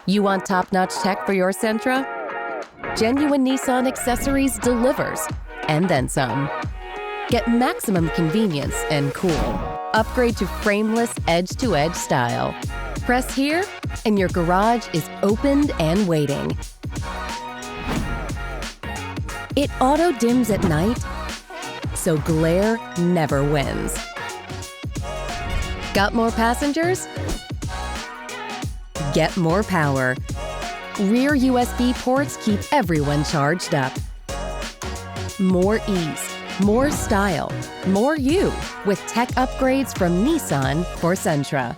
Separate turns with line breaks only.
You want top-notch tech for your Sentra? Genuine Nissan Accessories delivers, and then some. Get maximum convenience and cool. Upgrade to frameless edge-to-edge style. Press here, and your garage is opened and waiting. It auto-dims at night, so glare never wins. Got more passengers? Get more power. Rear USB ports keep everyone charged up. More ease, more style, more you with tech upgrades from Nissan for Sentra.